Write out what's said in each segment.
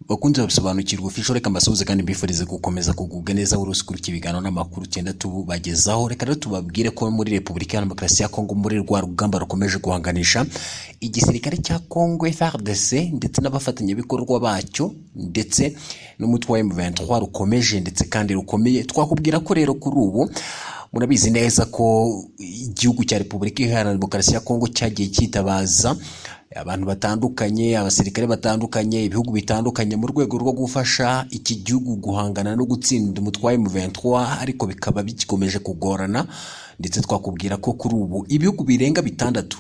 bakunze babisobanukirwa official reka mbasuhuze kandi mbifurize gukomeza kugubwa neza urusukuru kibigano n'amakuru cyenda tubagezaho. Reka rero tubabwire ko muri Republika ya Demokarasi ya Kongo muri rwa rugamba rukomeje guhanganisha igisirikare cya Kongo FARDC ndetse n'abafatanyabikorwa bacyo ndetse n'umutwe wa M23 rukomeje ndetse kandi rukomeye. Twakubwira ko rero kuri ubu murabizi neza ko igihugu cya Republika ya Demokarasi ya Kongo cyagiye cyitabaza abantu batandukanye, abasirikare batandukanye, ibihugu bitandukanye mu rwego rwo gufasha iki gihugu guhangana no gutsinda umutwe wa M23, ariko bikaba bikomeje kugorana. Ndetse twakubwira ko kuri ubu ibihugu birenga bitandatu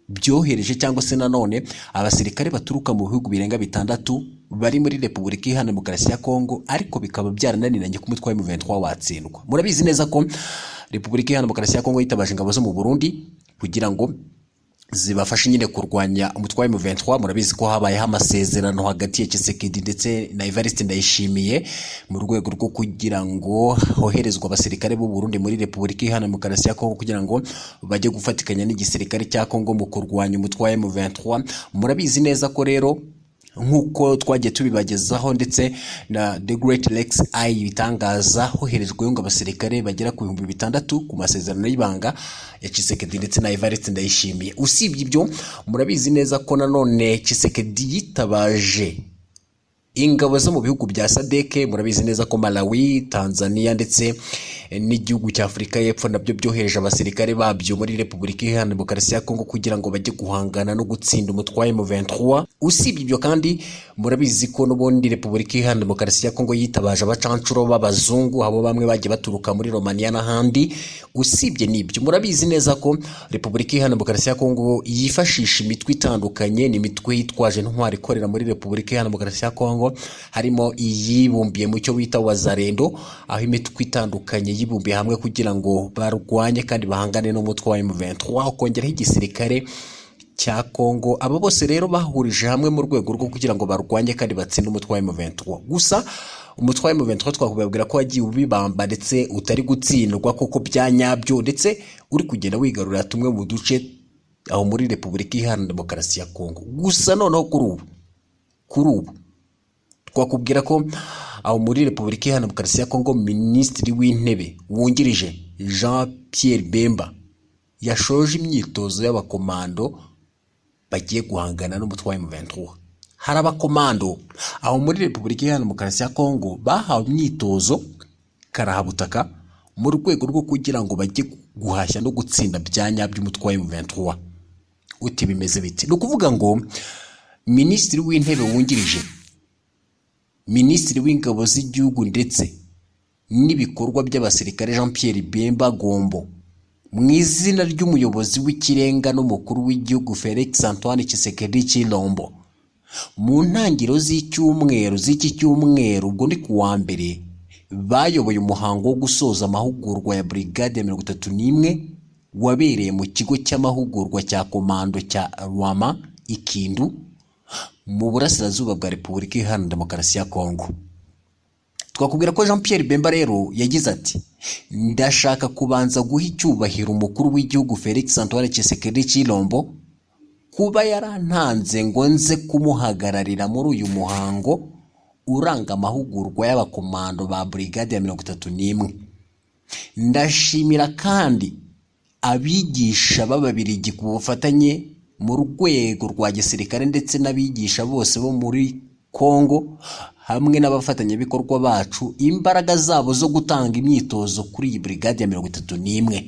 byohereje cyangwa se nanone abasirikare baturuka mu bihugu birenga bitandatu bari muri Republika ya Demokarasi ya Kongo, ariko bikaba byarananiranye ku mutwe wa M23 watsindwa. Murabizi neza ko Republika ya Demokarasi ya Kongo yitabaje ingabo zo mu Burundi kugira ngo zibafashe nyine kurwanya umutwe wa M23. Murabizi ko habayeho amasezerano hagati ya Tshisekedi ndetse na Evariste Ndayishimiye mu rwego rwo kugira ngo hoherezwe abasirikare b'u Burundi muri Republika ya Demokarasi ya Kongo kugira ngo bajye gufatikanya n'igisirikare cya Kongo mu kurwanya umutwe wa M23. Murabizi neza ko rero nkuko twagiye tubibagezaho ndetse na The Great Lakes Eye bitangaza hoherejwe ngo abasirikare bagera ku 6,000 ku masezerano y'ibanga ya Tshisekedi ndetse na Evariste Ndayishimiye. Usibye ibyo murabizi neza ko nanone Tshisekedi yitabaje ingabo zo mu bihugu bya SADC. Murabizi neza ko Malawi, Tanzania ndetse n'igihugu cya Afrika y'Epfo nabyo byohereje abasirikare babyo muri Republika ya Demokarasi ya Kongo kugira ngo bajye guhangana no gutsinda umutwe wa M23. Usibye ibyo kandi murabizi ko n'ubundi Republika ya Demokarasi ya Kongo yitabaje abacancuro b'abazungu, abo bamwe bagiye baturuka muri Romania n'ahandi. Usibye n'ibyo murabizi neza ko Republika ya Demokarasi ya Kongo yifashisha imitwe itandukanye, ni imitwe yitwaje intwari ikorera muri Republika ya Demokarasi ya Kongo, harimo iyibumbiye mu cyo bita Wazalendo, aho imitwe itandukanye yibumbiye hamwe kugira ngo barwanye kandi bahangane n'umutwe wa M23, ukongeraho igisirikare cya Kongo. Aba bose rero bahurije hamwe mu rwego rwo kugira ngo barwanye kandi batsinde umutwe wa M23. Gusa umutwe wa M23 twakubabwira ko wagiye ubibamba ndetse utari gutsindwa koko byanyabyo, ndetse uri kugenda wigarurira tumwe mu duce aho muri Republika ya Demokarasi ya Kongo. Gusa noneho kuri ubu twakubwira ko aho muri Republika ya Demokarasi ya Kongo Minisitiri w'Intebe wungirije Jean Pierre Bemba yashoje imyitozo y'abakomando bagiye guhangana n'umutwe wa M23. Hari abakomando aho muri Republika ya Demokarasi ya Kongo bahawe imyitozo karahabutaka mu rwego rwo kugira ngo bajye guhashya no gutsinda byanyabyo umutwe wa M23. Uti bimeze biti? No kuvuga ngo Minisitiri w'Intebe wungirije, Minisitiri w'Ingabo z'igihugu ndetse n'ibikorwa by'abasirikare Jean Pierre Bemba Gombo mu izina ry'umuyobozi w'ikirenga n'umukuru w'igihugu Felix Antoine Tshisekedi Chilombo, mu ntangiriro z'iki cyumweru ubwo ni kuwa mbere, bayoboye umuhango wo gusoza amahugurwa ya Brigade ya 31 wabereye mu kigo cy'amahugurwa cya komando cya Rwama Ikindu mu burasirazuba bwa Republika ya Demokarasi ya Kongo. Twakubwira ko Jean Pierre Bemba rero yagize ati, ndashaka kubanza guha icyubahiro umukuru w'igihugu Felix Antoine Tshisekedi Chilombo kuba yarantanze ngo nze kumuhagararira muri uyu muhango uranga amahugurwa y'abakomando ba Brigade ya 31. Ndashimira kandi abigisha b'Ababiligi ku bufatanye mu rwego rwa gisirikare ndetse n'abigisha bose bo muri Kongo hamwe n'abafatanyabikorwa bacu imbaraga zabo zo gutanga imyitozo kuri iyi Brigade ya 31.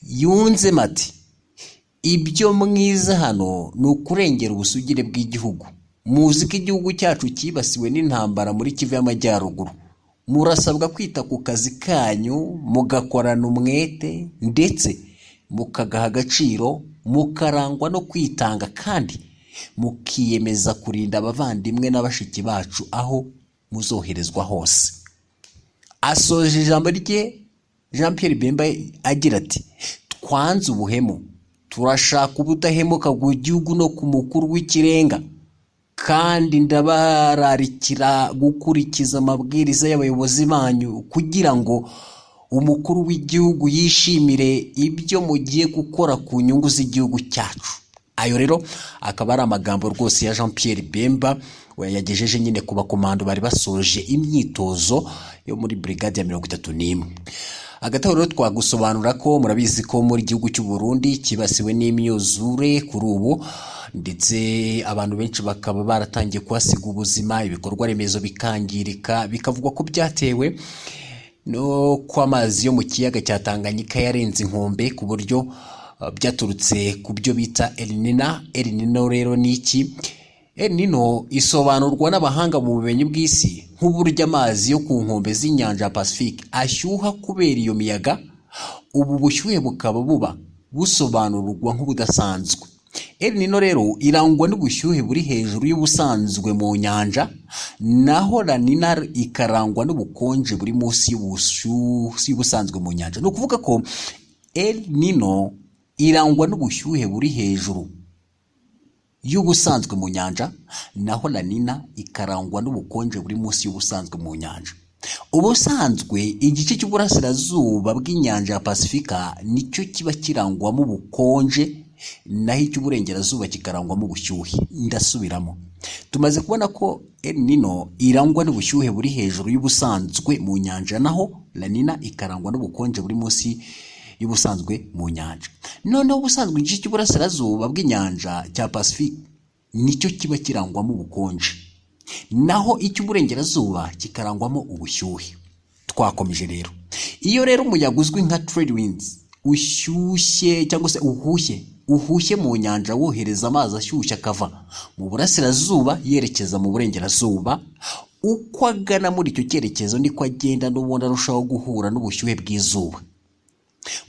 Yunze mati, ibyo mwiza hano ni ukurengera ubusugire bw'igihugu. Muzi ko igihugu cyacu kibasiwe n'intambara muri Kivu y'Amajyaruguru. Murasabwa kwita ku kazi kanyu, mugakorana umwete ndetse mukagaha agaciro, mukarangwa no kwitanga kandi mukiyemeza kurinda abavandimwe n'abashiki bacu aho muzoherezwa hose. Asoje ijambo rye Jean Pierre Bemba agira ati, twanze ubuhemu, turashaka ubudahemuka ku gihugu no ku mukuru w'ikirenga, kandi ndabararikira gukurikiza amabwiriza y'abayobozi banyu kugira ngo umukuru w'igihugu yishimire ibyo mugiye gukora ku nyungu z'igihugu cyacu. Ayo rero akaba ari amagambo rwose ya Jean Pierre Bemba yagejeje nyine ku bakomando bari basoje imyitozo yo muri brigade ya 31. Agataho rero twagusobanura ko murabizi ko muri gihugu cy'u Burundi kibasiwe n'imyuzure kuri ubu, ndetse abantu benshi bakaba baratangiye kuhasiga ubuzima, ibikorwa remezo bikangirika, bikavugwa ko byatewe no kwa amazi yo mu kiyaga cya Tanganyika yarenze inkombe ku buryo byaturutse ku byo bita El Nino. El Nino rero ni iki? El Nino isobanurwa n'abahanga mu bumenyi bw'isi nk'uburyo amazi yo ku nkombe z'inyanja ya Pacifique ashyuha kubera iyo miyaga. Ubu bushyuhe bukaba buba busobanurwa nk'ubudasanzwe. El Nino rero irangwa n'ubushyuhe buri hejuru y'ubusanzwe mu nyanja, naho La Nina ikarangwa n'ubukonje buri munsi y'ubusanzwe mu nyanja. Ni ukuvuga ko El Nino irangwa n'ubushyuhe buri hejuru y'ubusanzwe mu nyanja, naho La Nina ikarangwa n'ubukonje buri munsi y'ubusanzwe mu nyanja. Ubusanzwe igice cy'uburasirazuba bw'inyanja ya Pasifika nicyo kiba kirangwamo ubukonje, naho icy'uburengerazuba kikarangwamo ubushyuhe. Ndasubiramo, tumaze kubona ko El Nino irangwa n'ubushyuhe buri hejuru y'ubusanzwe mu nyanja, naho La Nina ikarangwa n'ubukonje buri munsi y'ubusanzwe mu nyanja. Noneho ubusanzwe igice cy'uburasirazuba bw'inyanja cya Pacifique nicyo kiba kirangwamo ubukonje, naho icy'uburengerazuba kikarangwamo ubushyuhe. Twakomeje rero, iyo rero umuyaga uzwi nka trade winds ushyushye cyangwa se uhushye mu nyanja wohereza amazi ashyushye akava mu burasirazuba yerekeza mu burengerazuba, uko agana muri icyo cyerekezo niko agenda n'ubundi arushaho guhura n'ubushyuhe bw'izuba.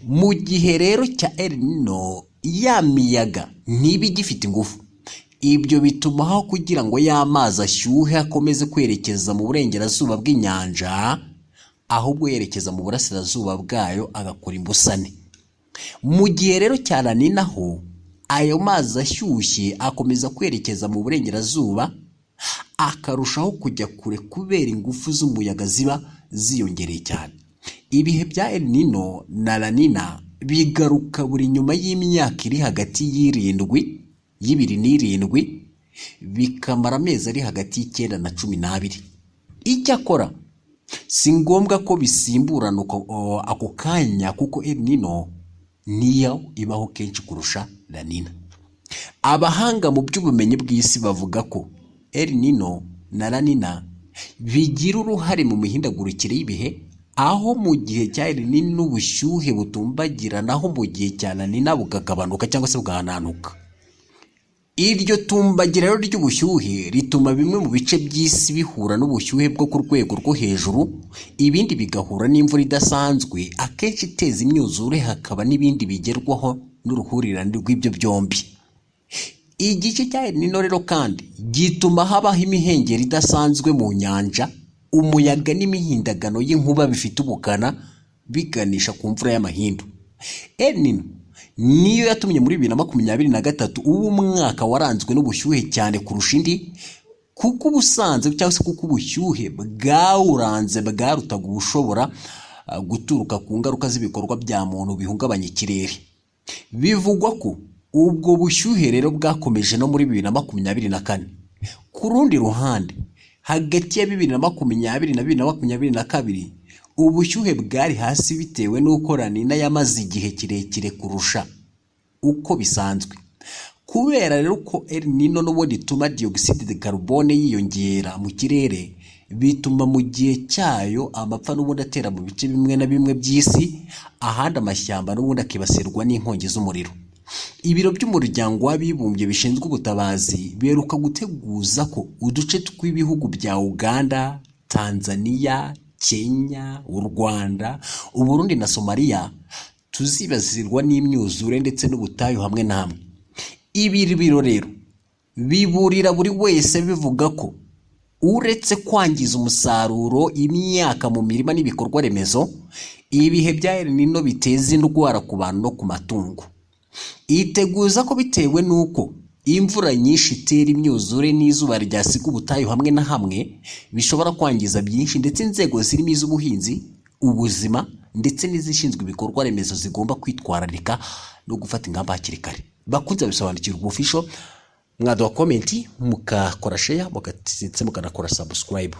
Mu gihe rero cya El Nino ya miyaga ntiba igifite ingufu, ibyo bituma aho kugira ngo ya mazi ashyuhe akomeze kwerekeza mu burengerazuba bw'inyanja, ahubwo yerekeza mu burasirazuba bwayo agakora imbusane. Mu gihe rero cya La Nina ho ayo mazi ashyushye akomeza kwerekeza mu burengerazuba akarushaho kujya kure kubera ingufu z'umuyaga ziba ziyongereye cyane. Ibihe bya El Nino na La Nina bigaruka buri nyuma y'imyaka iri hagati y'ibiri n'irindwi, bikamara amezi ari hagati y'9 na 12. Icyakora si ngombwa ko bisimburana ako kanya, kuko El Nino niyo ibaho kenshi kurusha La Nina. Abahanga mu by'ubumenyi bw'isi bavuga ko El Nino na La Nina bigira uruhare mu mihindagurikire y'ibihe, aho mu gihe cya El Nino ubushyuhe butumbagira, naho mu gihe cya La Nina bukagabanuka cyangwa se bugahananuka. Iryo tumbagira rero ry'ubushyuhe rituma bimwe mu bice by'isi bihura n'ubushyuhe bwo ku rwego rwo hejuru, ibindi bigahura n'imvura idasanzwe akenshi iteza imyuzure, hakaba n'ibindi bigerwaho n'uruhurirane rw'ibyo byombi. Igice cya El Nino rero kandi gituma habaho imihengeri idasanzwe mu nyanja, umuyaga n'imihindagano y'inkuba bifite ubukana biganisha ku mvura y'amahindu. El Nino niyo yatumye muri 2023 ubu umwaka waranzwe n'ubushyuhe cyane kurusha indi, kuko ubusanzwe cyangwa se kuko ubushyuhe bwawuranze bwarutaga ubushobora guturuka ku ngaruka z'ibikorwa bya muntu bihungabanya ikirere. Bivugwa ko ubwo bushyuhe rero bwakomeje no muri 2024. Ku rundi ruhande, hagati ya 2020 na 2022 ubushyuhe bwari hasi bitewe n'uko La Nina yamaze igihe kirekire kurusha uko bisanzwe. Kubera rero ko El Nino n'ubundi ituma dioxide de carbone yiyongera mu kirere, bituma mu gihe cyayo amapfa n'ubundi atera mu bice bimwe na bimwe by'isi, ahandi amashyamba n'ubundi akibasirwa n'inkongi z'umuriro. Ibiro by'umuryango w'abibumbye bishinzwe ubutabazi beruka guteguza ko uduce tw'ibihugu bya Uganda, Tanzania, Kenya, u Rwanda, u Burundi na Somalia tuzibasirwa n'imyuzure ndetse n'ubutayu hamwe na hamwe. Ibi biro rero biburira buri wese bivuga ko uretse kwangiza umusaruro, imyaka mu mirima n'ibikorwa remezo, ibihe bya El Nino biteza indwara ku bantu no ku matungo. Iteguza ko bitewe n'uko imvura nyinshi itera imyuzure n'izuba ryasiga ubutayu hamwe na hamwe bishobora kwangiza byinshi, ndetse inzego zirimo iz'ubuhinzi, ubuzima ndetse n'izishinzwe ibikorwa remezo zigomba kwitwararika no gufata ingamba hakiri kare. bakunze bisobanukirwa Official, mwaduha comment, mukakora share, mukanakora subscribe.